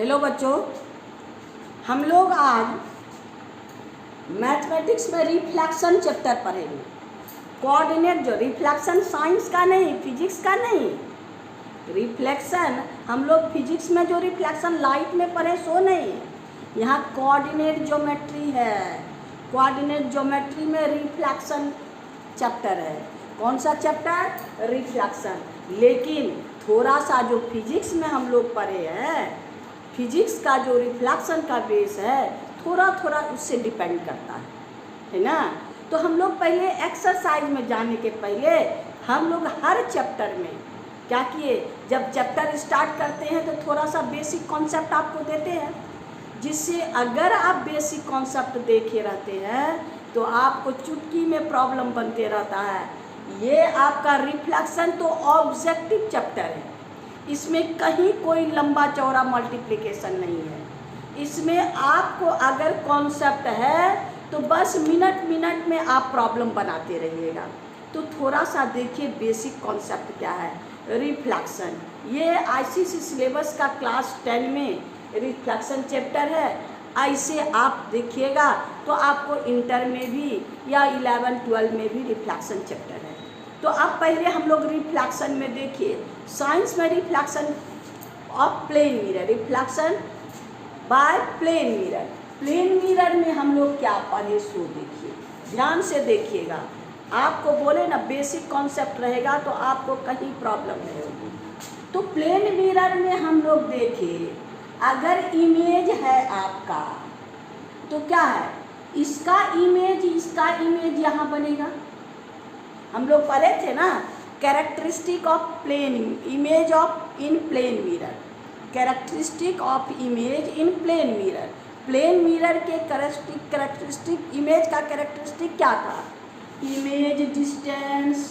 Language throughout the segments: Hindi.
हेलो बच्चों, हम लोग आज मैथमेटिक्स में रिफ्लेक्शन चैप्टर पढ़ेंगे। कोऑर्डिनेट जो रिफ्लेक्शन साइंस का नहीं, फिजिक्स का नहीं, रिफ्लेक्शन हम लोग फिजिक्स में जो रिफ्लेक्शन लाइट में पढ़े सो नहीं, यहाँ कोऑर्डिनेट ज्योमेट्री है। कोऑर्डिनेट ज्योमेट्री में रिफ्लेक्शन चैप्टर है। कौन सा चैप्टर? रिफ्लेक्शन। लेकिन थोड़ा सा जो फिजिक्स में हम लोग पढ़े हैं, फिजिक्स का जो रिफ्लेक्शन का बेस है थोड़ा थोड़ा उससे डिपेंड करता है ना। तो हम लोग पहले एक्सरसाइज में जाने के पहले हम लोग हर चैप्टर में क्या किए, जब चैप्टर स्टार्ट करते हैं तो थोड़ा सा बेसिक कॉन्सेप्ट आपको देते हैं, जिससे अगर आप बेसिक कॉन्सेप्ट देखे रहते हैं तो आपको चुटकी में प्रॉब्लम बनते रहता है। ये आपका रिफ्लेक्शन तो ऑब्जेक्टिव चैप्टर है, इसमें कहीं कोई लंबा चौड़ा मल्टीप्लिकेशन नहीं है। इसमें आपको अगर कॉन्सेप्ट है तो बस मिनट मिनट में आप प्रॉब्लम बनाते रहिएगा। तो थोड़ा सा देखिए बेसिक कॉन्सेप्ट क्या है रिफ्लेक्शन। ये आईसीएसई सिलेबस का क्लास 10 में रिफ्लेक्शन चैप्टर है। ऐसे आप देखिएगा तो आपको इंटर में भी या 11-12 में भी रिफ्लेक्शन चैप्टर है। तो अब पहले हम लोग रिफ्लेक्शन में देखिए, साइंस में reflection of plane mirror, reflection by plane mirror. Plane mirror में हम लोग क्या पढ़े सो देखिए, ध्यान से देखिएगा। आपको बोले ना बेसिक कॉन्सेप्ट रहेगा तो आपको कहीं प्रॉब्लम नहीं होगी। तो प्लेन मिरर में हम लोग देखिए, अगर इमेज है आपका तो क्या है, इसका इमेज यहाँ बनेगा। हम लोग पढ़े थे ना characteristic of plane image of in plane mirror, characteristic of image in plane mirror. Plane mirror के कैरेक्टरिस्टिक इमेज का कैरेक्टरिस्टिक क्या था? Image distance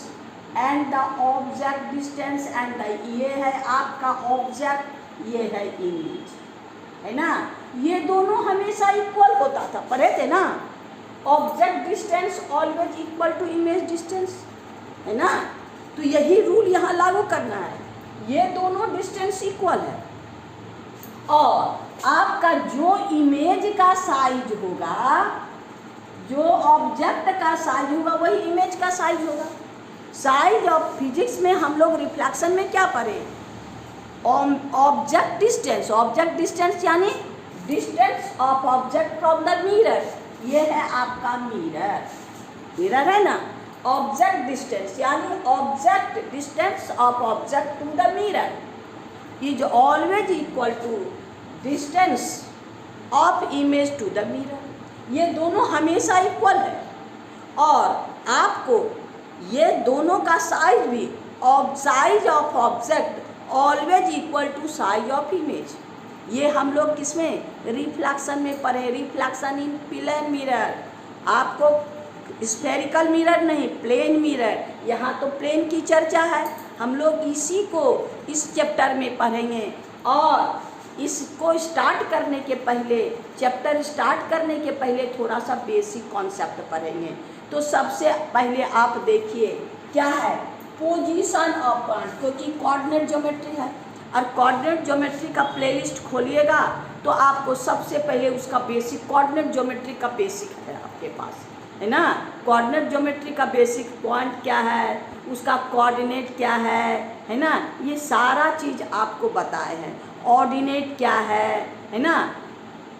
and the object distance and the, ये है आपका ऑब्जेक्ट, ये है इमेज, है ना। ये दोनों हमेशा इक्वल होता था, पढ़े थे ना। Object distance always equal to image distance, है ना। तो यही रूल यहाँ लागू करना है, ये दोनों डिस्टेंस इक्वल है और आपका जो इमेज का साइज होगा, जो ऑब्जेक्ट का साइज होगा वही इमेज का साइज होगा। साइज ऑफ फिजिक्स में हम लोग रिफ्लेक्शन में क्या पढ़े? ऑब्जेक्ट डिस्टेंस यानी distance of object from the mirror. ये है आपका मिरर है ना। ऑब्जेक्ट डिस्टेंस यानी object distance of object to the mirror is always equal to distance of image to the mirror. ये दोनों हमेशा इक्वल है और आपको ये दोनों का साइज भी size of object always equal to size of image. ये हम लोग किसमें? रिफ्लेक्शन में पढ़े, रिफ्लेक्शन इन प्लेन मिरर। आपको स्फेरिकल मिरर नहीं, प्लेन मिरर। यहाँ तो प्लेन की चर्चा है, हम लोग इसी को इस चैप्टर में पढ़ेंगे। और इसको स्टार्ट करने के पहले, चैप्टर स्टार्ट करने के पहले थोड़ा सा बेसिक कॉन्सेप्ट पढ़ेंगे। तो सबसे पहले आप देखिए क्या है, पोजीशन ऑफ पॉइंट, क्योंकि कोऑर्डिनेट ज्योमेट्री है और कोऑर्डिनेट ज्योमेट्री का प्लेलिस्ट खोलिएगा तो आपको सबसे पहले उसका बेसिक कोऑर्डिनेट ज्योमेट्री का बेसिक है आपके पास, है ना। कोऑर्डिनेट ज्योमेट्री का बेसिक पॉइंट क्या है, उसका कोऑर्डिनेट क्या है ना। ये सारा चीज़ आपको बताए हैं। ऑर्डिनेट क्या है ना।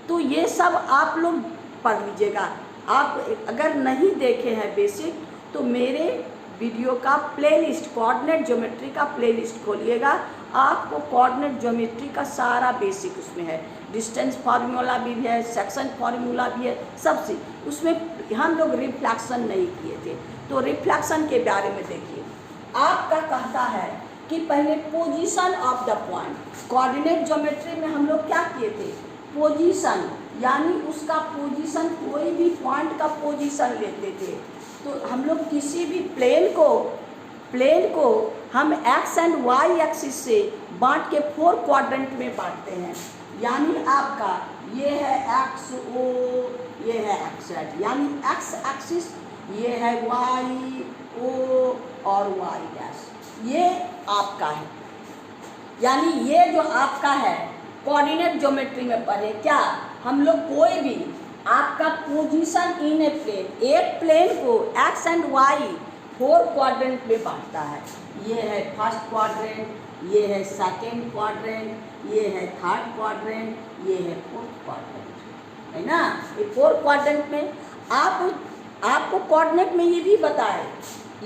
तो ये सब आप लोग पढ़ लीजिएगा। आप अगर नहीं देखे हैं बेसिक तो मेरे वीडियो का प्लेलिस्ट, कोऑर्डिनेट ज्योमेट्री का प्लेलिस्ट खोलिएगा, आपको कोऑर्डिनेट ज्योमेट्री का सारा बेसिक उसमें है। डिस्टेंस फार्मूला भी है, सेक्शन फार्मूला भी है, सब चीज़ उसमें। हम लोग रिफ्लेक्शन नहीं किए थे, तो रिफ्लेक्शन के बारे में देखिए। आपका कहता है कि पहले position of the point. Coordinate geometry में हम लोग क्या किए थे? पोजीशन यानी उसका पोजीशन, कोई भी पॉइंट का पोजीशन लेते थे। तो हम लोग किसी भी प्लेन को हम एक्स एंड वाई एक्सिस से बांट के 4 क्वाड्रेंट में बांटते हैं। यानी आपका ये है एक्स ओ, ये है एक्स जेड, यानी एक्स एक्सिस, ये है वाई ओ और वाई डैश, ये आपका है। यानी ये जो आपका है कोऑर्डिनेट ज्योमेट्री में पढ़े क्या, हम लोग कोई भी आपका पोजीशन इन ए प्लेन, एक प्लेन को एक्स एंड वाई 4 क्वाड्रेंट में बांटता है। ये है फर्स्ट क्वाड्रेंट, ये है सेकेंड क्वाड्रेंट, ये है थर्ड क्वाड्रेंट, ये है फोर्थ क्वाड्रेंट, है ना। ये 4 क्वाड्रेंट में आपको कोऑर्डिनेट में ये भी बताए,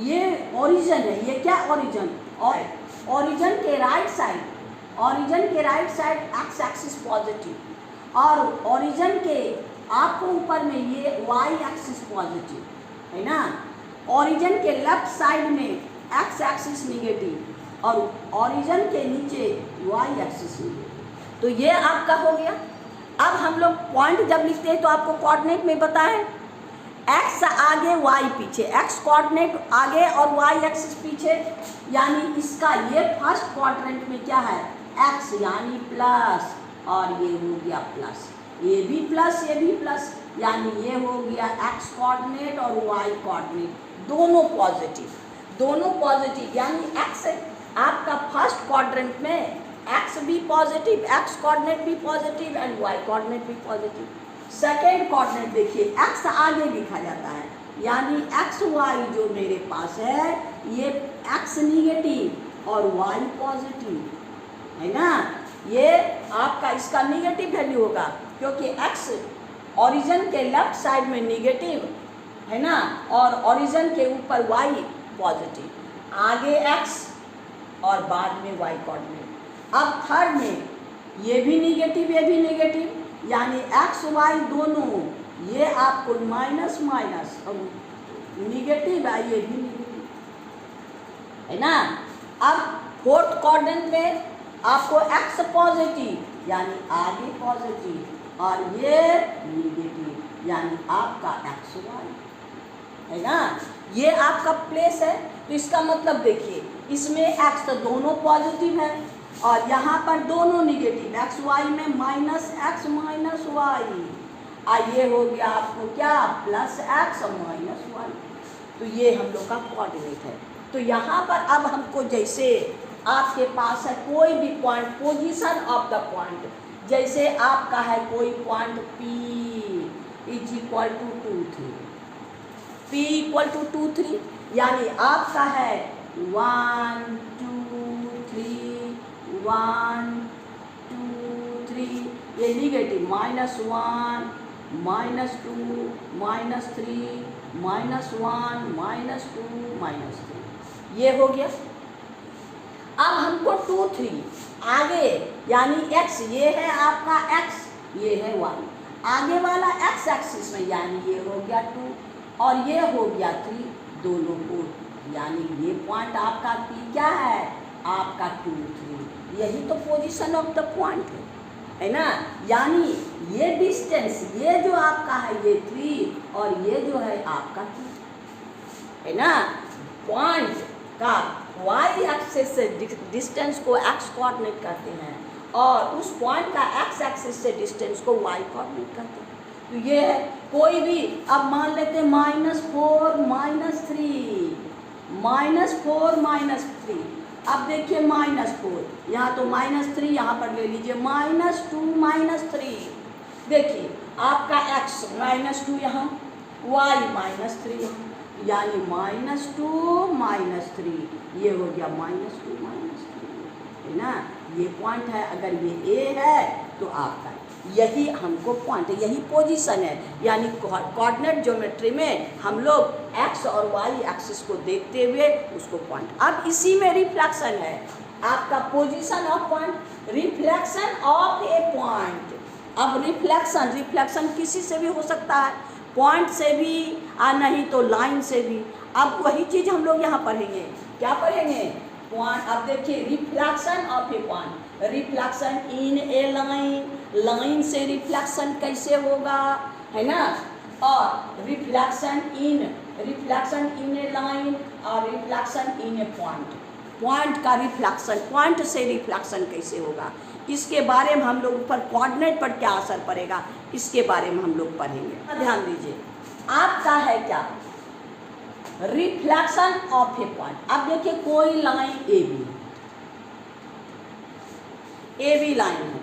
ये ओरिजिन है, ये क्या ओरिजिन, और ओरिजिन के राइट साइड, ओरिजिन के right side x axis positive, और ओरिजिन के आपको ऊपर में ये वाई एक्सिस पॉजिटिव, है ना। ओरिजिन के लेफ्ट साइड में एक्स एक्सिस निगेटिव और ओरिजिन के नीचे वाई एक्सिस निगेटिव। तो ये आपका हो गया। अब हम लोग पॉइंट जब लिखते हैं तो आपको कोऑर्डिनेट में बताएं, एक्स आगे वाई पीछे, एक्स कोऑर्डिनेट आगे और वाई एक्सिस पीछे, यानी इसका ये फर्स्ट क्वाड्रेंट में क्या है, एक्स यानी प्लस, और ये हो गया प्लस, ये भी प्लस, ये भी प्लस, यानी ये हो गया एक्स कोऑर्डिनेट और वाई कोऑर्डिनेट दोनों पॉजिटिव, दोनों पॉजिटिव, यानी एक्स आपका फर्स्ट क्वाड्रेंट में एक्स भी पॉजिटिव, एक्स कोऑर्डिनेट भी पॉजिटिव एंड वाई कोऑर्डिनेट भी पॉजिटिव। सेकेंड कोऑर्डिनेट देखिए, एक्स आगे लिखा जाता है, यानी एक्स वाई जो मेरे पास है ये एक्स निगेटिव और वाई पॉजिटिव, है ना। ये आपका इसका निगेटिव वैल्यू होगा क्योंकि एक्स ओरिजिन के लेफ्ट साइड में निगेटिव, है ना, और ओरिजिन के ऊपर वाई पॉजिटिव, आगे एक्स और बाद में वाई कोऑर्डिनेट। अब थर्ड में ये भी निगेटिव, ये भी निगेटिव, यानी एक्स वाई दोनों ये आपको माइनस माइनस निगेटिव है, ये भी निगेटिव, है ना। अब फोर्थ क्वाड्रेंट में आपको एक्स पॉजिटिव यानी आगे पॉजिटिव और ये निगेटिव यानी आपका एक्स वाई, है ना। ये आपका प्लेस है। तो इसका मतलब देखिए, इसमें एक्स तो दोनों पॉजिटिव है और यहाँ पर दोनों निगेटिव, एक्स वाई में माइनस एक्स माइनस वाई, ये हो गया आपको क्या, प्लस एक्स माइनस वाई। तो ये हम लोग का कोऑर्डिनेट है। तो यहाँ पर अब हमको जैसे आपके पास है कोई भी point, position of the point, जैसे आपका है कोई point P is equal to 2 3, P equal to 2 3, यानी आपका है 1 2 3 1 2 3, ये निगेटिव -1 -2 -3 -1 -2 -3, ये हो गया। अब हमको 2 3 आगे यानी x, ये है आपका x, ये है y, आगे वाला x एक्सिस में यानी ये हो गया 2 और ये हो गया 3, दोनों को, यानी ये पॉइंट आपका P क्या है, आपका 2 3, यही तो पोजीशन ऑफ द पॉइंट है ना। यानी ये डिस्टेंस, ये जो आपका है ये 3 और ये जो है आपका 2, है ना। पॉइंट का y एक्सिस से डिस्टेंस को x कोऑर्डिनेट करते हैं और उस पॉइंट का x एक्सिस से डिस्टेंस को y कोऑर्डिनेट करते हैं। तो ये है कोई भी, अब मान लेते हैं -4 -3 -4 -3, अब देखिए -4 यहाँ तो -3 यहाँ पर ले लीजिए, -2 -3, देखिए आपका x -2 यहाँ, y -3 यहाँ, यानी -2 -3, ये हो गया -2 -3, है ना। ये पॉइंट है, अगर ये A है तो आपका यही हमको पॉइंट है, यही पोजीशन है। यानी कोऑर्डिनेट ज्योमेट्री में हम लोग x और y एक्सिस को देखते हुए उसको पॉइंट, अब इसी में रिफ्लेक्शन है आपका position of point, reflection of A point. अब रिफ्लेक्शन किसी से भी हो सकता है, पॉइंट से भी नहीं तो लाइन से भी। अब वही चीज़ हम लोग यहाँ पढ़ेंगे, क्या पढ़ेंगे, पॉइंट। अब देखिए reflection of A point, reflection in a line, line से रिफ्लेक्शन कैसे होगा, है ना, और रिफ्लेक्शन इन ए लाइन और reflection in A point, point का रिफ्लेक्शन, पॉइंट से रिफ्लेक्शन कैसे होगा, इसके बारे में हम लोग ऊपर कोऑर्डिनेट पर क्या असर पड़ेगा, इसके बारे में हम लोग पढ़ेंगे। ध्यान दीजिए, आपका है क्या, रिफ्लेक्शन ऑफ ए पॉइंट। अब देखिए कोई लाइन ए बी लाइन है,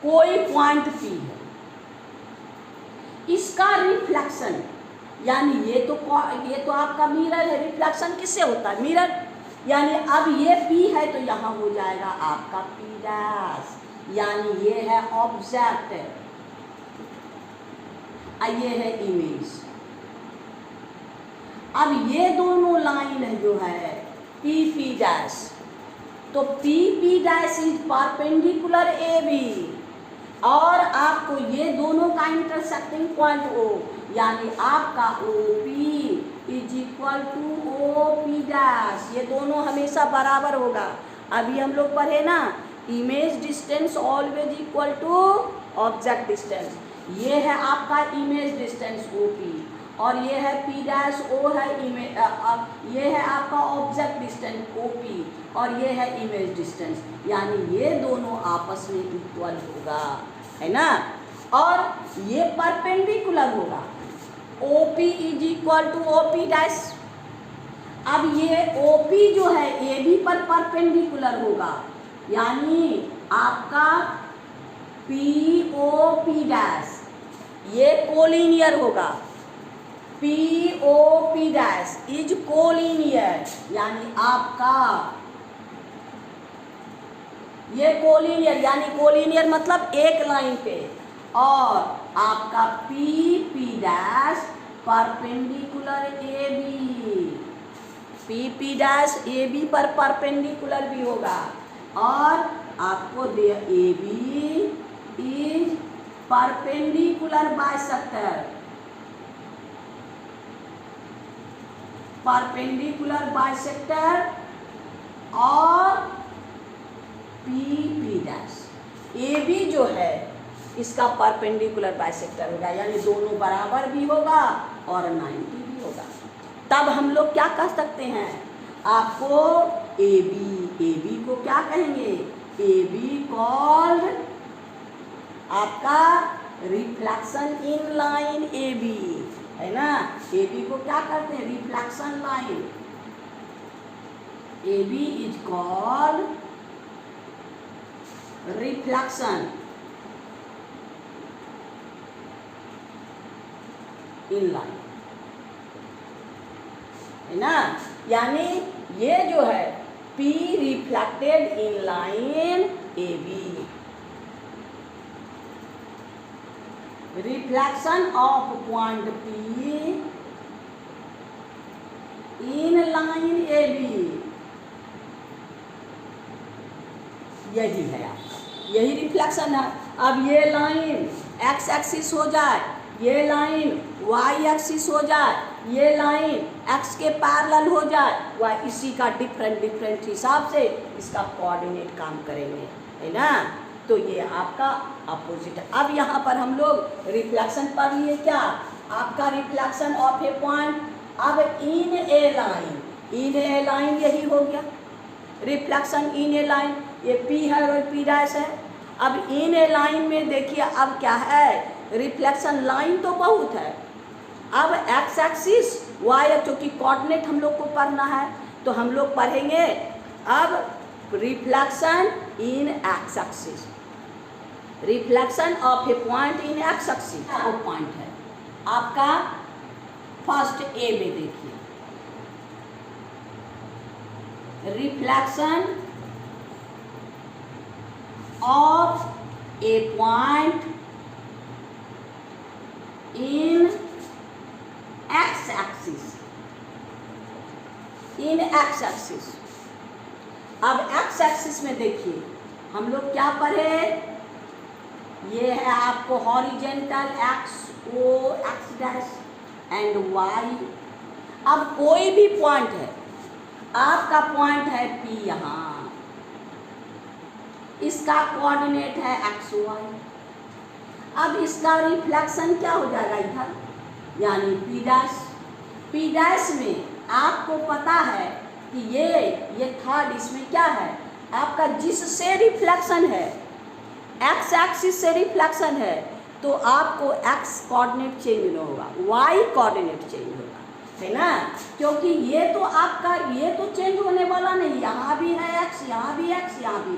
कोई पॉइंट P है, इसका रिफ्लेक्शन, यानी ये तो आपका मिरर है, रिफ्लेक्शन किससे होता है? मिरर। यानी अब ये P है तो यहाँ हो जाएगा आपका P', यानी ये है ऑब्जेक्ट, ये है इमेज। अब ये दोनों लाइन जो है P', तो P' इज परपेंडिकुलर AB, और आपको ये दोनों का इंटरसेक्टिंग पॉइंट O, यानी आपका OP is equal to OP', ये दोनों हमेशा बराबर होगा। अभी हम लोग पढ़े ना, image distance always equal to object distance. ये है आपका इमेज डिस्टेंस OP, और ये है P', O है इमेज, ये है आपका ऑब्जेक्ट डिस्टेंस OP, और ये है इमेज डिस्टेंस, यानी ये दोनों आपस में इक्वल होगा, है ना। और ये परपेंडिकुलर होगा, OP is equal to OP'। अब ये OP जो है AB पर परपेंडिकुलर होगा, यानी आपका POP', ये कोलिनियर होगा। POP' इज कोलिनियर, यानी आपका ये कोलिनियर, यानी कोलिनियर मतलब एक लाइन पे, और आपका PP' perpendicular AB, PP' AB पर परपेंडिकुलर भी होगा, और आपको AB is perpendicular bisector, perpendicular bisector, और PP', AB जो है इसका परपेंडिकुलर बाइसेक्टर होगा, यानी दोनों बराबर भी होगा और 90 भी होगा। तब हम लोग क्या कह सकते हैं, आपको AB को क्या कहेंगे? AB कॉल्ड आपका रिफ्लेक्शन इन लाइन AB, है ना। AB को क्या करते हैं? Reflection line. AB is called reflection in line, है ना। यानी ये जो है P reflected in line AB, reflection of point P in line AB, यही है आपका, यही रिफ्लेक्शन है। अब ये लाइन x एक्सिस हो जाए, ये लाइन y एक्सिस हो जाए, ये लाइन x के पैरेलल हो जाए, वह इसी का डिफरेंट हिसाब से इसका कोऑर्डिनेट काम करेंगे, है ना। तो ये आपका अपोजिट है। अब यहाँ पर हम लोग रिफ्लेक्शन पढ़ लिए, क्या आपका रिफ्लेक्शन ऑफ ए पॉइंट। अब इन ए लाइन यही हो गया रिफ्लेक्शन इन ए लाइन, ये P है और P' है। अब इन ए लाइन में देखिए अब क्या है, रिफ्लेक्शन लाइन तो बहुत है। अब x एक्सिस y, क्योंकि कोऑर्डिनेट हम लोग को पढ़ना है तो हम लोग पढ़ेंगे अब reflection in x axis, reflection of A point in x axis. वो पॉइंट है आपका फर्स्ट A में, देखिए reflection of A point in x axis, in x axis. अब x एक्सिस में देखिए हम लोग क्या पढ़े, ये है आपको horizontal XO, x' and Y। अब कोई भी पॉइंट है, आपका पॉइंट है P, यहाँ इसका कोऑर्डिनेट है XY। अब इसका रिफ्लेक्शन क्या हो जाएगा इधर, यानी P' में आपको पता है कि ये थर्ड, इसमें क्या है आपका, जिससे रिफ्लेक्शन है x एक्सिस से रिफ्लेक्शन है, तो आपको x कोऑर्डिनेट चेंज नहीं होगा, y कोऑर्डिनेट चेंज होगा, है ना। क्योंकि ये तो आपका, ये तो चेंज होने वाला नहीं, यहाँ भी है x, यहाँ भी x, यहाँ भी,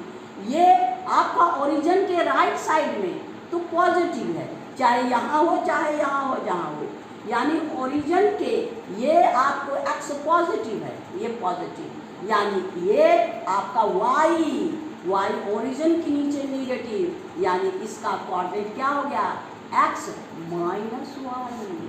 ये आपका ओरिजिन के राइट साइड में तो पॉजिटिव है, चाहे यहाँ हो चाहे यहाँ हो, जहाँ हो, यानी ओरिजिन के ये आपको एक्स पॉजिटिव है, ये पॉजिटिव, यानी ये आपका वाई ओरिजिन के नीचे निगेटिव, यानी इसका कोऑर्डिनेट क्या हो गया, एक्स माइनस वाई,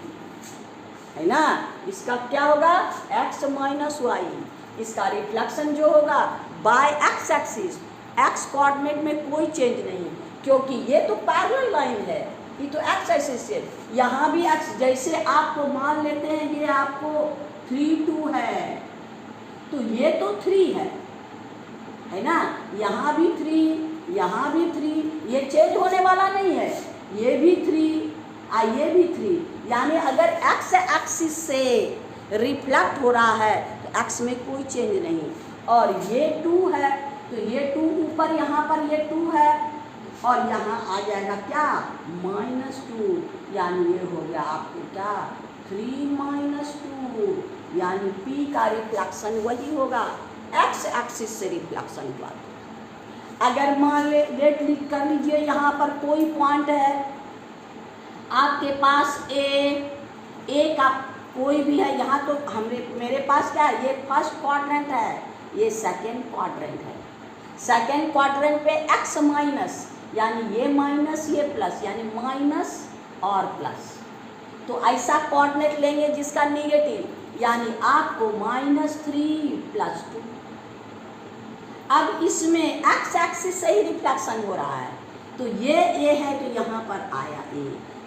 है ना। इसका क्या होगा, एक्स माइनस वाई। इसका रिफ्लेक्शन जो होगा by x axis, x coordinate में कोई चेंज नहीं, क्योंकि ये तो पैरेलल लाइन है, ये तो एक्स एक्सिस से, यहाँ भी एक्स, जैसे आपको मान लेते हैं ये आपको 3 2 है, तो ये तो 3 है ना, यहाँ भी 3, यहाँ भी 3, ये चेंज होने वाला नहीं है, ये भी 3 ये भी 3, यानी अगर एक्स एक्सिस से रिफ्लेक्ट हो रहा है तो एक्स में कोई चेंज नहीं, और ये 2 है तो ये 2 ऊपर, यहाँ पर ये 2 है, और यहाँ आ जाएगा क्या, -2, यानी ये हो गया आपको क्या, 3 - 2, यानी P का रिफ्लेक्शन वही होगा, एक्स एक्सिस से रिफ्लेक्शन हुआ। अगर मान लेट कर लीजिए यहाँ पर कोई पॉइंट है आपके पास ए का कोई भी है, यहाँ तो मेरे पास क्या है, ये फर्स्ट क्वाड्रेंट है, ये सेकेंड क्वाड्रेंट है, सेकेंड क्वाड्रेंट पे एक्स माइनस, यानी ये माइनस ये प्लस, यानी माइनस और प्लस, तो ऐसा कोऑर्डिनेट लेंगे जिसका निगेटिव, यानी आपको -3 + 2। अब इसमें एक्स एक्सिस से ही रिफ्लेक्शन हो रहा है, तो ये ए है तो यहाँ पर आया ए,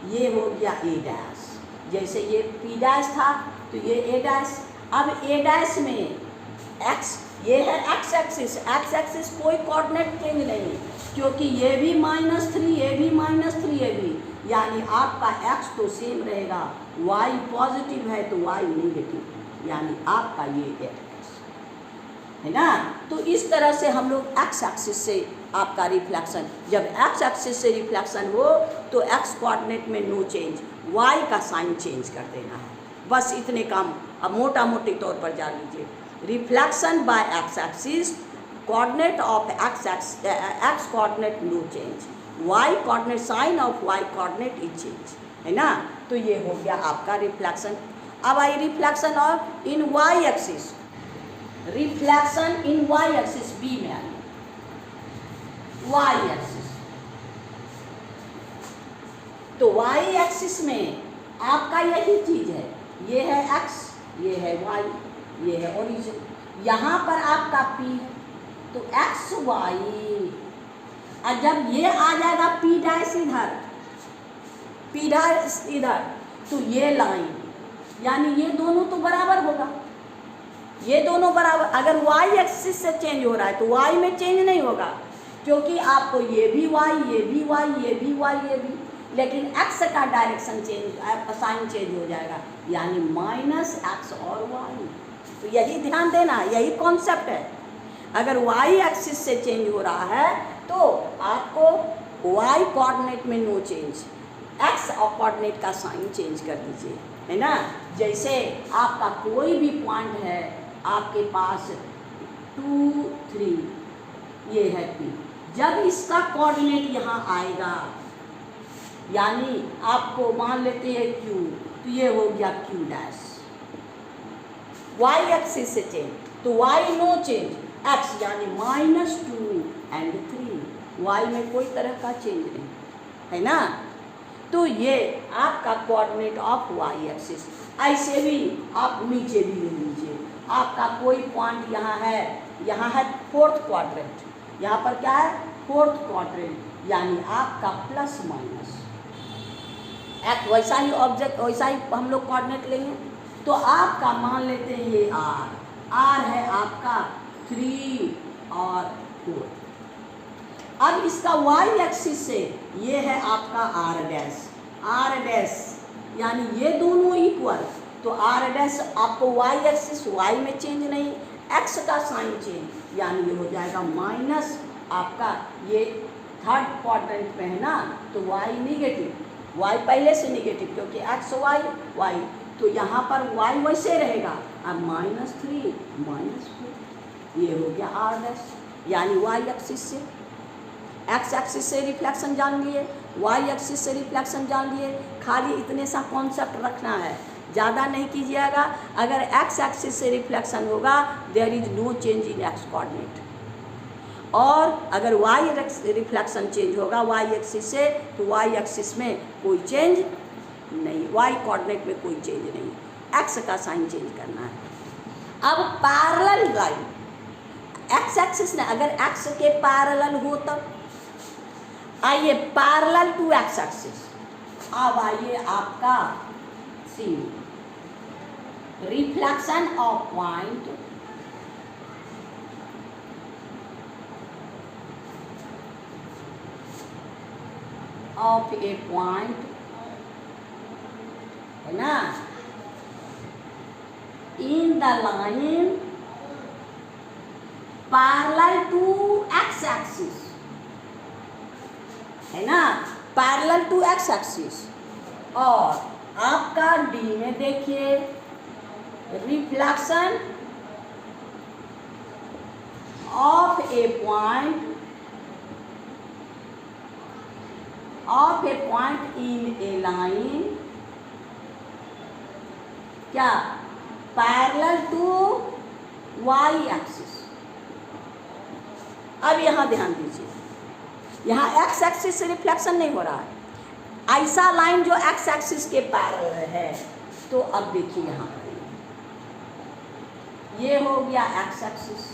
ये हो गया ए डैश, जैसे ये पी डैश था तो ये ए डैश, अब ए डैश में एक्स, ये है एक्स एक्सिस कोई कोऑर्डिनेट चेंज नहीं, क्योंकि ये भी -3 ये भी -3 ये भी, यानी आपका एक्स तो सेम रहेगा, वाई पॉजिटिव है तो वाई नेगेटिव, यानी आपका ये एक्स है ना। तो इस तरह से हम लोग एक्स एक्सिस से आपका रिफ्लेक्शन, जब एक्स एक्सिस से रिफ्लेक्शन हो तो एक्स कोऑर्डिनेट में नो चेंज, वाई का साइन चेंज कर देना है, बस इतने काम अब मोटा मोटी तौर पर जान लीजिए। Reflection by x axis, coordinate of x coordinate no change, y coordinate sign of y coordinate is change, है ना। तो ये हो गया आपका रिफ्लेक्शन। अब I reflection of in y axis, reflection in y axis, B में आई वाई एक्सिस, तो वाई एक्सिस में आपका यही चीज है, ये है एक्स ये है वाई ये है ओरिजिन, यहाँ पर आपका पी है तो एक्स वाई, और जब ये आ जाएगा पी डैश इधर, पी डैश इधर, तो ये लाइन, यानी ये दोनों तो बराबर होगा, ये दोनों बराबर, अगर वाई एक्सिस से चेंज हो रहा है तो वाई में चेंज नहीं होगा, क्योंकि आपको ये भी वाई ये भी वाई ये भी वाई ये भी, लेकिन एक्स का डायरेक्शन चेंज, साइन चेंज हो जाएगा, यानी -x और वाई। तो यही ध्यान देना, यही कॉन्सेप्ट है, अगर वाई एक्सिस से चेंज हो रहा है तो आपको वाई कोऑर्डिनेट में नो चेंज, एक्स और कोऑर्डिनेट का साइन चेंज कर दीजिए, है ना। जैसे आपका कोई भी पॉइंट है आपके पास 2 3, ये है पी, जब इसका कोऑर्डिनेट यहाँ आएगा, यानी आपको मान लेते हैं क्यू, तो ये हो गया क्यू डैश, वाई एक्सिस से चेंज, तो वाई नो चेंज, एक्स यानी -2 and 3, वाई में कोई तरह का चेंज नहीं, है ना। तो ये आपका कोऑर्डिनेट ऑफ वाई एक्सिस। ऐसे भी आप नीचे भी ले लीजिए, आपका कोई पॉइंट यहाँ है फोर्थ क्वाड्रेंट, यहाँ पर क्या है फोर्थ क्वाड्रेंट, यानी आपका प्लस माइनस एक वैसा ही ऑब्जेक्ट, वैसा ही हम लोग कोऑर्डिनेट लेंगे, तो आपका मान लेते हैं ये आर है आपका 3 और 4, अब इसका वाई एक्सिस से ये है आपका आर डैश, यानी ये दोनों इक्वल, तो आर डैश आपको वाई एक्सिस, वाई में चेंज नहीं, एक्स का साइन चेंज, यानी ये हो जाएगा माइनस आपका, ये थर्ड क्वाड्रेंट में है ना, तो वाई निगेटिव, वाई पहले से निगेटिव, क्योंकि एक्स वाई, तो यहाँ पर वाई वैसे रहेगा, अब -3 -4, ये हो गया आर डैश, यानी वाई एक्सिस से। एक्स एक्सिस से रिफ्लेक्शन जान लिए, वाई एक्सिस से रिफ्लेक्शन जान लिए, खाली इतने सा कॉन्सेप्ट रखना है, ज़्यादा नहीं कीजिएगा। अगर एक्स एक्सिस से रिफ्लेक्शन होगा there is no change in x coordinate, और अगर वाई रिफ्लेक्शन चेंज होगा वाई एक्सिस से तो वाई एक्सिस में कोई चेंज नहीं, वाई कोऑर्डिनेट में कोई चेंज नहीं, एक्स का साइन चेंज करना है। अब पैरेलल लाइन एक्स एक्सिस ने अगर एक्स के पैरेलल हो तब आइए पैरेलल टू एक्स एक्सिस, अब आइए आपका C reflection of point of A point है ना in the line parallel to x axis, है ना, पैरेलल टू एक्स एक्सिस। और आपका डी में देखिए reflection of A point in a line क्या पैरेलल टू वाई एक्सिस। अब यहां ध्यान दीजिए, यहां एक्स एक्सिस से रिफ्लेक्शन नहीं हो रहा है, ऐसा लाइन जो एक्स एक्सिस के पैरेलल है। तो अब देखिए यहां पर ये हो गया एक्स एक्सिस,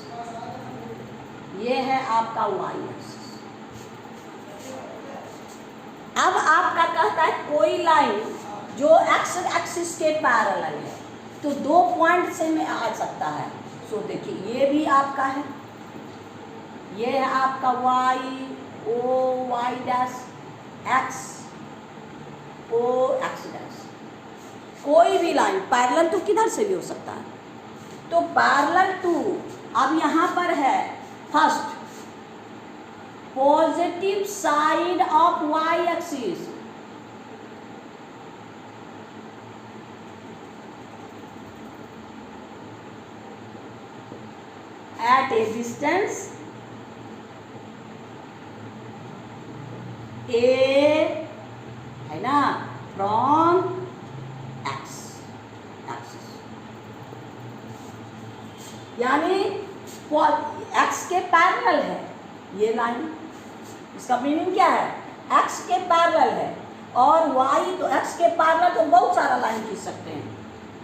ये है आपका वाई एक्सिस। अब आपका कहता है कोई लाइन जो एक्स एक्सिस के पैरेलल है तो दो पॉइंट से में आ सकता है। सो देखिए ये भी आपका है, ये है आपका y O y dash x O x dash. कोई भी लाइन पैरेलल टू किधर से भी हो सकता है, तो पैरेलल टू अब यहाँ पर है first positive side of y axis, at a distance a है ना from x axis, यानी x के पैरेलल है ये लाइन। इसका मीनिंग क्या है, x के पैरेलल है और y तो x के पैरेलल तो बहुत सारा लाइन खींच सकते हैं,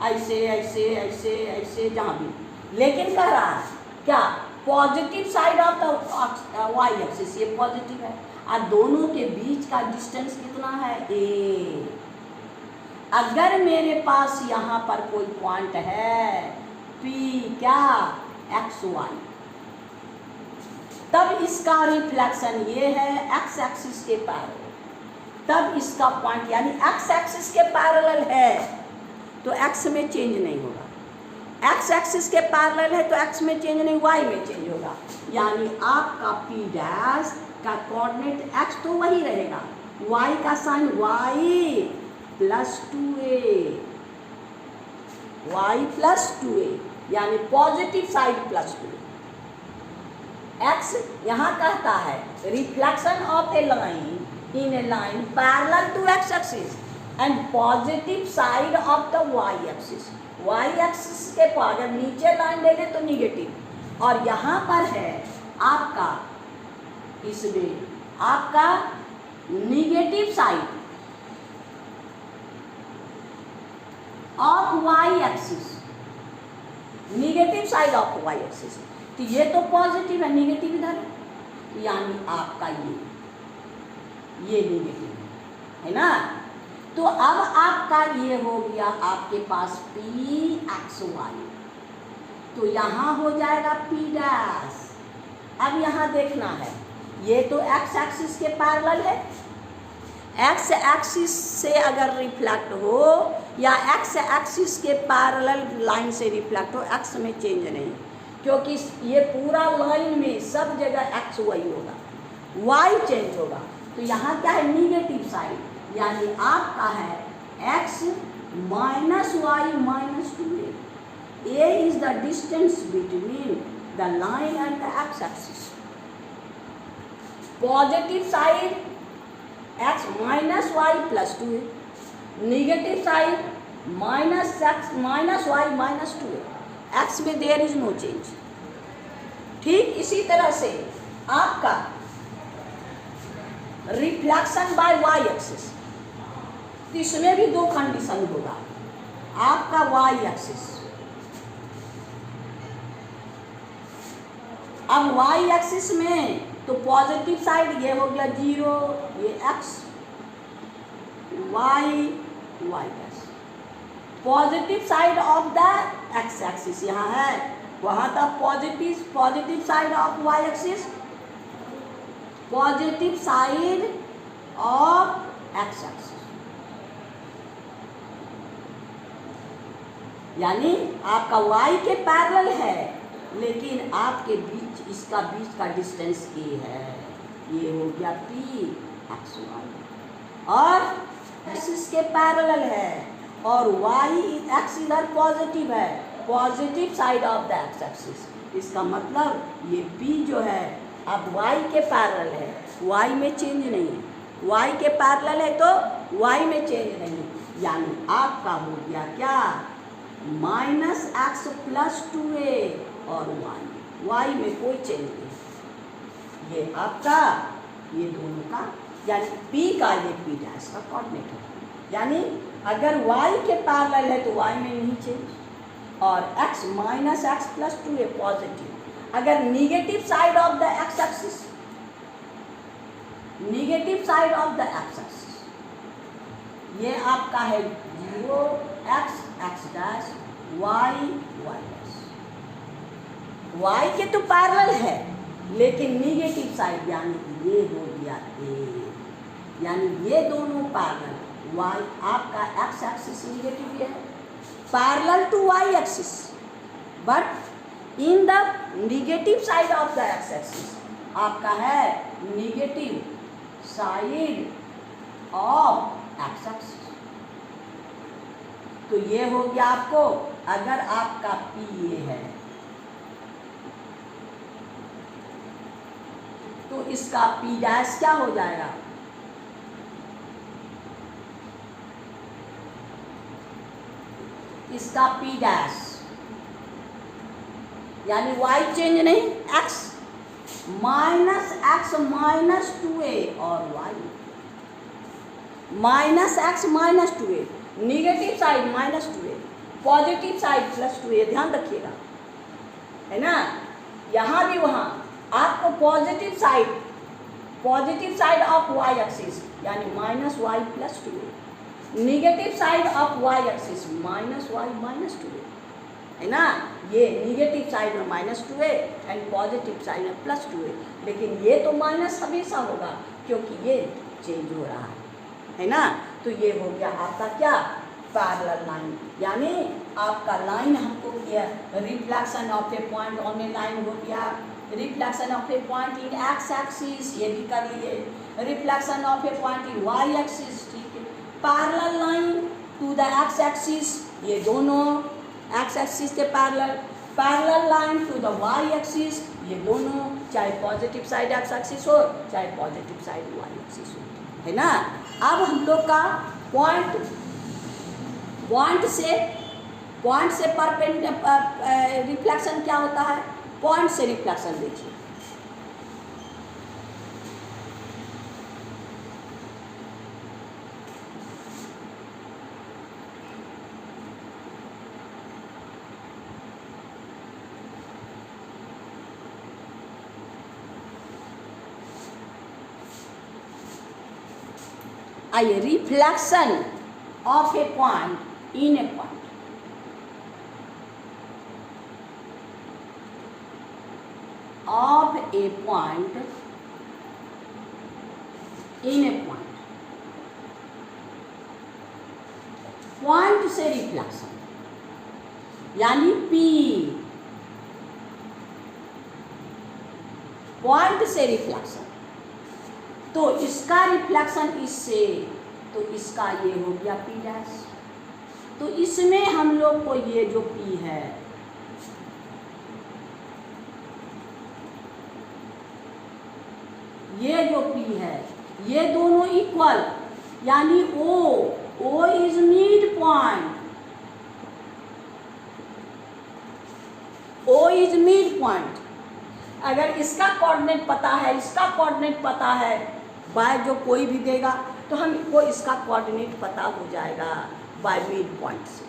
ऐसे ऐसे ऐसे ऐसे जहाँ भी, लेकिन कह रहा है क्या positive side of the y axis, ये पॉजिटिव है और दोनों के बीच का डिस्टेंस कितना है a। अगर मेरे पास यहाँ पर कोई पॉइंट है P क्या एक्स वाई, तब इसका रिफ्लेक्शन ये है एक्स एक्सिस के पैरेलल, तब इसका पॉइंट यानी एक्स एक्सिस के पैरेलल है तो एक्स में चेंज नहीं होगा, एक्स एक्सिस के पैरेलल है तो एक्स में चेंज नहीं वाई में चेंज होगा, यानी आपका पी डैश का कोऑर्डिनेट एक्स तो वही रहेगा, वाई का sign y plus 2a, y plus 2a यानी positive side plus 2a। X यहाँ कहता है reflection of a line in a line parallel to x axis and positive side of the y axis. Y axis के पास अगर नीचे लाइन ले ले तो निगेटिव, और यहाँ पर है आपका इसमें आपका negative side of y axis, negative side of y axis, तो ये तो पॉजिटिव है निगेटिव इधर है, यानी आपका ये निगेटिव है ना। तो अब आपका ये हो गया आपके पास पी एक्स वाई, तो यहाँ हो जाएगा पी डैश। अब यहाँ देखना है ये तो एक्स एक्सिस के पैरेलल है, एक्स एक्सिस से अगर रिफ्लेक्ट हो या एक्स एक्सिस के पैरेलल लाइन से रिफ्लेक्ट हो एक्स में चेंज नहीं, क्योंकि ये पूरा लाइन में सब जगह एक्स वही होगा, वाई चेंज होगा। तो यहाँ क्या है निगेटिव साइड, यानी आपका है x minus y minus 2a। a is the distance between the line and the x axis. Positive side x minus y plus 2a, negative side minus x minus y minus 2a। x में देयर इज नो चेंज। ठीक इसी तरह से आपका रिफ्लेक्शन बाय वाई एक्सिस, इसमें भी दो कंडीशन होगा। आपका वाई एक्सिस, अब वाई एक्सिस में तो पॉजिटिव साइड ये हो गया 0, ये x y y x, positive side of the x axis यहाँ है, वहाँ था positive side of y axis, positive side of x axis, यानी आपका y के पैरेलल है, लेकिन आपके बीच इसका बीच का डिस्टेंस a है, ये हो गया p x y, और एक्सिस के पैरेलल है, और y x इधर पॉजिटिव है, positive side of the x axis. इसका मतलब ये p जो है अब y के पैरेलल है, y में चेंज नहीं है, y के पैरेलल है तो y में चेंज नहीं, यानी आपका हो गया क्या माइनस एक्स प्लस 2a और y में कोई चेंज नहीं। ये आपका ये दोनों का यानी p का ये p डैश का कोऑर्डिनेट है, यानी अगर y के पैरेलल है तो y में नहीं चेंज, और x minus x plus 2a positive. अगर negative side of the x axis, negative side of the x axis ये आपका है 0 x x dash y y dash, y के तो पैरेलल है, लेकिन निगेटिव साइड यानी ये हो गया a, यानी ये दोनों पैरेलल y आपका x एक्सिस निगेटिव है parallel to y axis, but in the negative side of the x axis आपका है negative side of x axis. तो ये हो गया आपको, अगर आपका p ये है तो इसका p डैश क्या हो जाएगा, इसका p डैश यानी y चेंज नहीं, x minus x minus 2a और y minus x minus 2a, negative side minus 2a, positive side plus 2a, ध्यान रखिएगा, है ना। यहाँ भी वहाँ आपको positive side of y axis यानी minus y plus 2a, negative side of y axis minus y minus 2a, है ना। ये निगेटिव साइड में minus 2a and positive side में प्लस 2a, लेकिन ये तो माइनस हमेशा होगा क्योंकि ये चेंज हो रहा है ना। तो ये हो गया आपका क्या पैरेलल लाइन, यानी आपका लाइन हमको किया reflection of A point on a line हो गया, reflection of A point in x axis ये भी कर लिए, reflection of A point in y axis, ठीक है। Parallel line to the x axis, ये दोनों एक्स एक्सिस के parallel line to the y axis, ये दोनों चाहे पॉजिटिव साइड एक्स एक्सिस हो चाहे पॉजिटिव साइड वाई एक्सिस हो, है ना। अब हम लोग का पॉइंट से परपेंडिकुलर रिफ्लेक्शन क्या होता है, पॉइंट से रिफ्लेक्शन देखिए। आइए, reflection of A point in A point, of A point in A point, point से रिफ्लेक्शन यानी P, पॉइंट से रिफ्लेक्शन, तो इसका रिफ्लेक्शन इससे, तो इसका ये हो गया P डैश। तो इसमें हम लोग को ये जो P है ये जो P है, ये दोनों इक्वल, यानी O is mid point, O is mid point. अगर इसका कोऑर्डिनेट पता है, इसका कोऑर्डिनेट पता है, बाय जो कोई भी देगा तो हमको इसका कोऑर्डिनेट पता हो जाएगा बाय मिड पॉइंट से,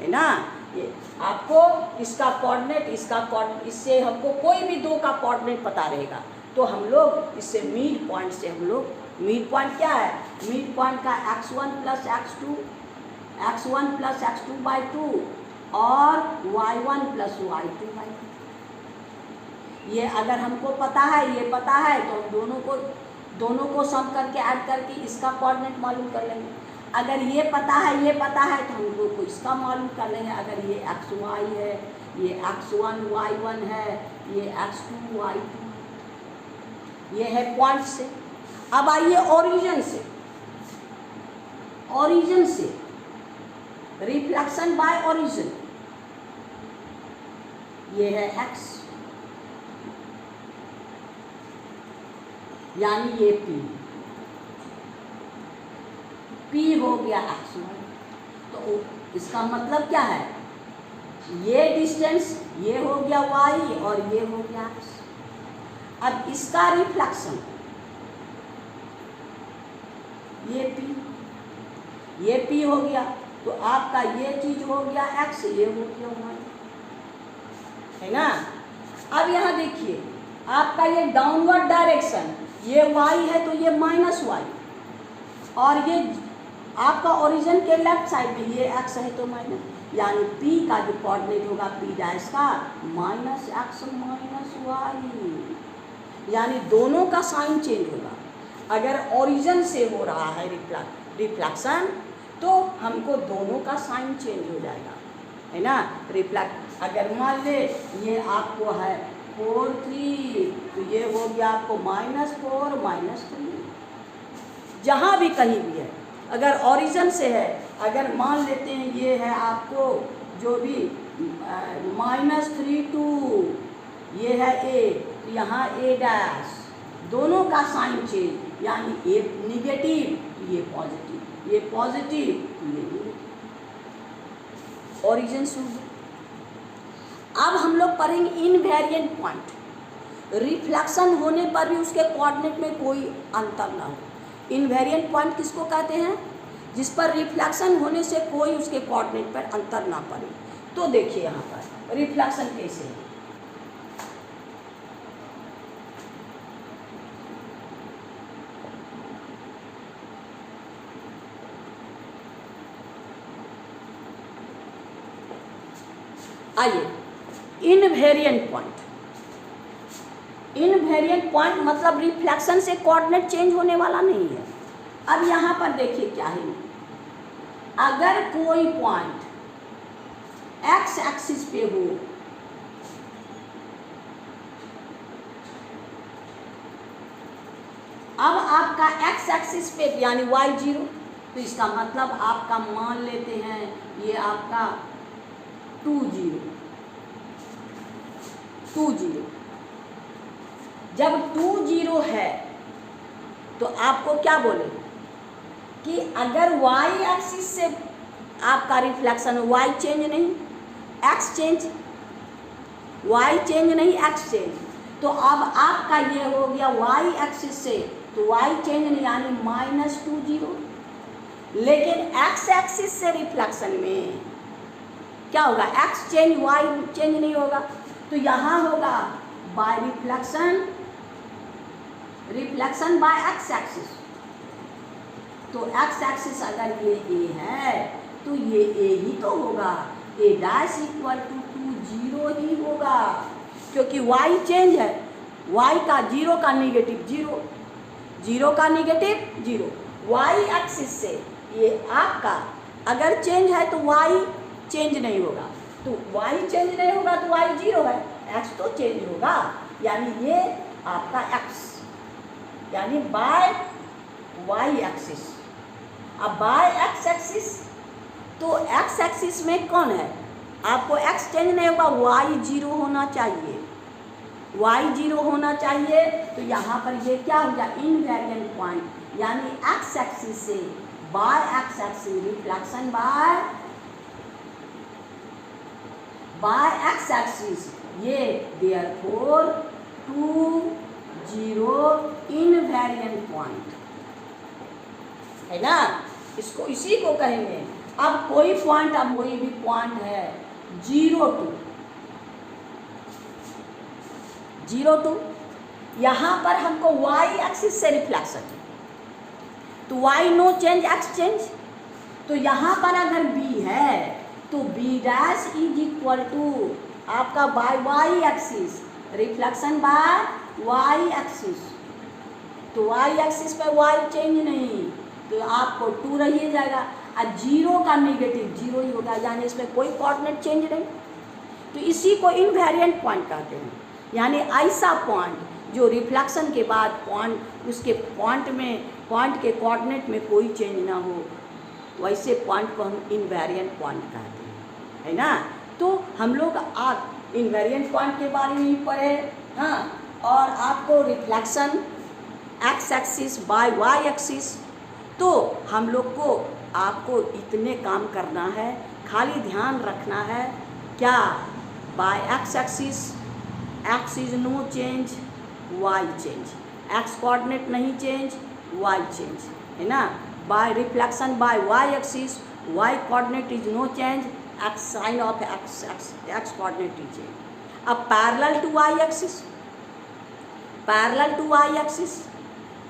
है ना। ये आपको इसका कोऑर्डिनेट, इसका कोऑर्डिनेट, इससे हमको कोई भी दो का कोऑर्डिनेट पता रहेगा तो हम लोग इससे मिड पॉइंट से हम लोग, मिड पॉइंट क्या है, मिड पॉइंट का x1 plus x2, x1 plus x2/2 और y1 प्लस y2/2। ये अगर हमको पता है, ये पता है तो हम दोनों को सम करके ऐड करके इसका कोऑर्डिनेट मालूम कर लेंगे। अगर ये पता है, ये पता है तो हम लोग को इसका मालूम कर लेंगे। अगर ये xy है, ये x1 y1 है, ये x2 y2, ये है पॉइंट से। अब आइए ओरिजिन से, ओरिजिन से रिफ्लेक्शन बाय ओरिजिन, ये है x, यानी ये P हो गया xy। तो इसका मतलब क्या है, ये डिस्टेंस ये हो गया y और ये हो गया x। अब इसका रिफ्लेक्शन ये P हो गया, तो आपका ये चीज हो गया x, ये हो गया y, है ना। अब यहाँ देखिए आपका ये डाउनवर्ड डायरेक्शन, ये y है तो ये -y, और ये आपका ओरिजिन के लेफ्ट साइड में ये x है तो माइनस, यानी P का जो कोऑर्डिनेट होगा P डैश का -x -y, यानी दोनों का साइन चेंज होगा। अगर ओरिजिन से हो रहा है रिफ्लेक्शन तो हमको दोनों का साइन चेंज हो जाएगा, है ना। रिफ्लेक्ट अगर मान ले ये आपको है 4 3, तो ये हो गया आपको -4 -3, जहाँ भी कहीं भी है। अगर ओरिजिन से है, अगर मान लेते हैं ये है आपको जो भी -3 2, ये है A, तो यहाँ A डैश, दोनों का साइन चेंज, यानी A निगेटिव तो ये पॉजिटिव, ये पॉजिटिव तो ये निगेटिव, ओरिजिन से। अब हम लोग पढ़ेंगे इनवेरिएंट पॉइंट, रिफ्लेक्शन होने पर भी उसके कोऑर्डिनेट में कोई अंतर ना हो। इनवेरिएंट पॉइंट किसको कहते हैं, जिस पर रिफ्लेक्शन होने से कोई उसके कोऑर्डिनेट पर अंतर ना पड़े। तो देखिए यहाँ पर रिफ्लेक्शन कैसे है। आइए, इनवेरिएंट पॉइंट, इनवेरिएंट पॉइंट मतलब रिफ्लेक्शन से कोऑर्डिनेट चेंज होने वाला नहीं है। अब यहाँ पर देखिए क्या है, अगर कोई पॉइंट x एक्सिस पे हो, अब आपका x एक्सिस पे यानी y0, तो इसका मतलब आपका मान लेते हैं ये आपका 2 0, जब 2 0 है तो आपको क्या बोले कि अगर y एक्सिस से आपका रिफ्लेक्शन, y चेंज नहीं, x चेंज, y चेंज नहीं, x चेंज, तो अब आपका ये हो गया y एक्सिस से, तो y चेंज नहीं यानी -2 0, लेकिन x एक्सिस से रिफ्लेक्शन में क्या होगा, x चेंज y चेंज नहीं होगा, तो यहाँ होगा bye reflection, reflection by x axis. तो x एक्सिस अगर ये a है तो ये a ही तो होगा, a डैश इक्वल टू 2 0 ही होगा, क्योंकि y चेंज है, y का 0 का निगेटिव 0, 0 का निगेटिव 0, y एक्सिस से ये आपका अगर चेंज है तो y चेंज नहीं होगा, तो y चेंज नहीं होगा तो y 0 है, x तो चेंज होगा, यानी ये आपका x, यानी बाय y एक्सिस। अब बाय x एक्सिस, तो x एक्सिस में कौन है, आपको x चेंज नहीं होगा, y 0 होना चाहिए, y 0 होना चाहिए, तो यहाँ पर ये क्या हो गया, इनवेरिएंट पॉइंट, यानी एक्स एक्सिस से by x axis, reflection by x axis, ये देयरफॉर 2 0 इनवेरिएंट पॉइंट है ना, इसको इसी को कहेंगे। अब कोई पॉइंट, अब कोई भी पॉइंट है 0 2 यहाँ पर हमको y एक्सिस से रिफ्लेक्शन है, तो y no change x change, तो यहाँ पर अगर b है तो b dash is equal to आपका by y axis, reflection by y axis, तो y एक्सिस पे y चेंज नहीं, तो आपको 2 रही जाएगा, और 0 का नेगेटिव 0 ही होगा, यानी इसमें कोई कोऑर्डिनेट चेंज नहीं, तो इसी को इनवेरिएंट पॉइंट कहते हैं। यानी ऐसा पॉइंट जो रिफ्लेक्शन के बाद पॉइंट, उसके पॉइंट के कोऑर्डिनेट में कोई चेंज ना हो, वैसे पॉइंट को हम इनवेरिएंट पॉइंट कहते हैं, है ना। तो हम लोग आप इनवेरिएंट पॉइंट के बारे में ही पढ़े, हाँ, और आपको reflection x axis by y axis, तो हम लोग को आपको इतने काम करना है, खाली ध्यान रखना है क्या, by x axis x is no change, y change, x coordinate नहीं चेंज, वाई चेंज, है ना। By reflection by y axis, y coordinate is no change, x sign of x coordinate is change. अब parallel to y axis, parallel to y axis,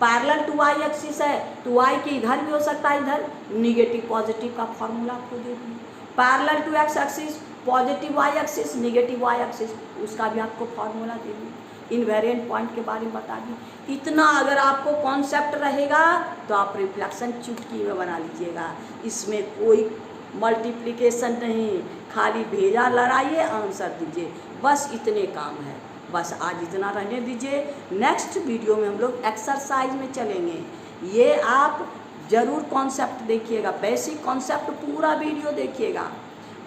parallel to y axis है तो वाई के इधर भी हो सकता है, इधर निगेटिव पॉजिटिव का फॉर्मूला आपको दे दूँ। Parallel to x axis, positive y axis negative y axis, उसका भी आपको फॉर्मूला दे दूँ। इनवेरिएंट पॉइंट के बारे में बता दी। इतना अगर आपको कॉन्सेप्ट रहेगा तो आप रिफ्लेक्शन चुटकी में बना लीजिएगा, इसमें कोई मल्टीप्लिकेशन नहीं, खाली भेजा लड़ाइए आंसर दीजिए, बस इतने काम है। बस आज इतना रहने दीजिए, नेक्स्ट वीडियो में हम लोग एक्सरसाइज में चलेंगे। ये आप ज़रूर कॉन्सेप्ट देखिएगा, बेसिक कॉन्सेप्ट पूरा वीडियो देखिएगा।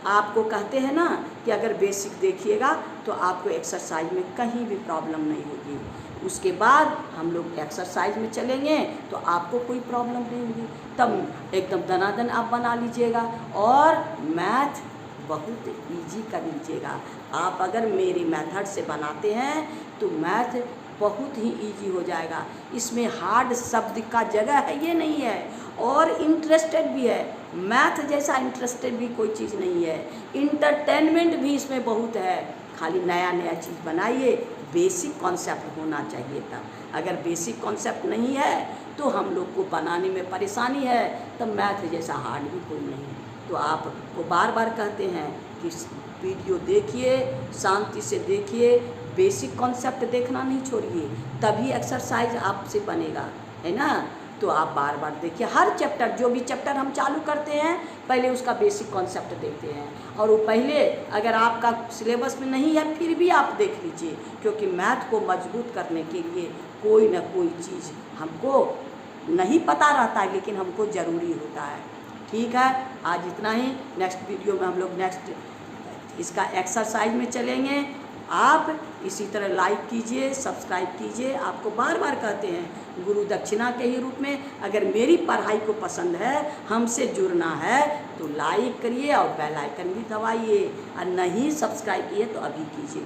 आपको कहते हैं ना कि अगर बेसिक देखिएगा तो आपको एक्सरसाइज में कहीं भी प्रॉब्लम नहीं होगी, उसके बाद हम लोग एक्सरसाइज में चलेंगे तो आपको कोई प्रॉब्लम नहीं होगी, तब एकदम दनादन आप बना लीजिएगा और मैथ बहुत इजी कर लीजिएगा। आप अगर मेरी मेथड से बनाते हैं तो मैथ बहुत ही इजी हो जाएगा, इसमें हार्ड शब्द का जगह है ये नहीं है, और इंटरेस्टेड भी है, मैथ जैसा इंटरेस्टेड भी कोई चीज़ नहीं है, इंटरटेनमेंट भी इसमें बहुत है। खाली नया नया चीज़ बनाइए, बेसिक कॉन्सेप्ट होना चाहिए तब। अगर बेसिक कॉन्सेप्ट नहीं है तो हम लोग को बनाने में परेशानी है, तब मैथ जैसा हार्ड भी कोई नहीं है। तो आपको बार बार कहते हैं कि वीडियो देखिए, शांति से देखिए, बेसिक कॉन्सेप्ट देखना नहीं छोड़िए, तभी एक्सरसाइज आपसे बनेगा, है ना। तो आप बार बार देखिए, हर चैप्टर, जो भी चैप्टर हम चालू करते हैं पहले उसका बेसिक कॉन्सेप्ट देखते हैं, और वो पहले अगर आपका सिलेबस में नहीं है फिर भी आप देख लीजिए, क्योंकि मैथ को मजबूत करने के लिए कोई ना कोई चीज़ हमको नहीं पता रहता है, लेकिन हमको ज़रूरी होता है। ठीक है, आज इतना ही। नेक्स्ट वीडियो में हम लोग नेक्स्ट इसका एक्सरसाइज में चलेंगे। आप इसी तरह लाइक कीजिए, सब्सक्राइब कीजिए। आपको बार बार कहते हैं गुरु दक्षिणा के ही रूप में, अगर मेरी पढ़ाई को पसंद है, हमसे जुड़ना है तो लाइक करिए और बेल आइकन भी दबाइए, और नहीं सब्सक्राइब किए तो अभी कीजिए।